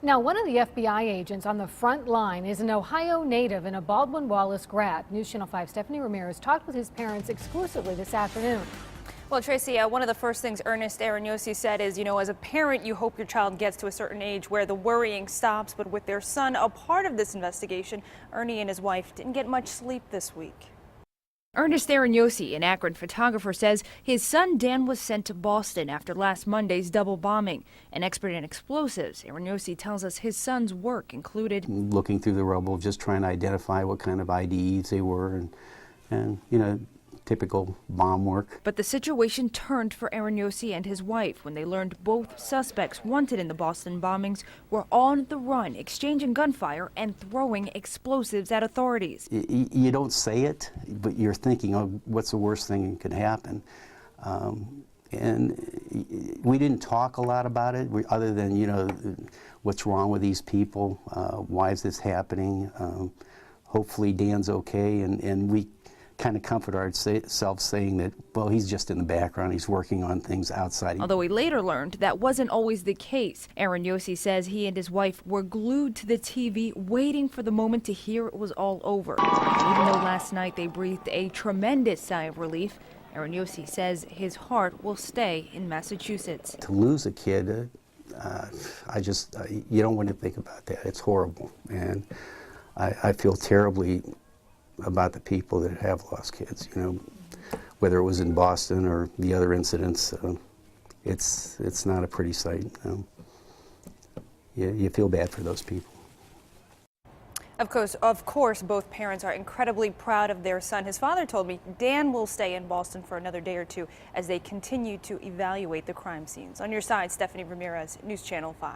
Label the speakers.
Speaker 1: Now, one of the FBI agents on the front line is an Ohio native and a Baldwin Wallace grad. News Channel 5 Stephanie Ramirez talked with his parents exclusively this afternoon.
Speaker 2: Well, Tracy, one of the first things Ernest Aranyosi said is, as a parent, you hope your child gets to a certain age where the worrying stops. But with their son a part of this investigation, Ernie and his wife didn't get much sleep this week.
Speaker 3: Ernest Aranyosi, an Akron photographer, says his son Dan was sent to Boston after last Monday's double bombing. An expert in explosives, Aranyosi tells us his son's work included
Speaker 4: looking through the rubble, just trying to identify what kind of IDs they were, and typical bomb work.
Speaker 3: But the situation turned for Aranyosi and his wife when they learned both suspects wanted in the Boston bombings were on the run, exchanging gunfire and throwing explosives at authorities.
Speaker 4: You don't say it, but you're thinking, oh, what's the worst thing that could happen? And we didn't talk a lot about it, other than, what's wrong with these people, why is this happening? Hopefully Dan's okay, and we kind of comfort ourselves saying that, well, he's just in the background, he's working on things outside.
Speaker 3: Although we later learned that wasn't always the case. Aranyosi says he and his wife were glued to the TV waiting for the moment to hear it was all over. And even though last night they breathed a tremendous sigh of relief, Aranyosi says his heart will stay in Massachusetts.
Speaker 4: To lose a kid, you don't want to think about that. It's horrible. And I feel terribly about the people that have lost kids, whether it was in Boston or the other incidents. It's not a pretty sight. You feel bad for those people.
Speaker 2: Of course, both parents are incredibly proud of their son. His father told me Dan will stay in Boston for another day or two as they continue to evaluate the crime scenes. On your side, Stephanie Ramirez, News Channel 5.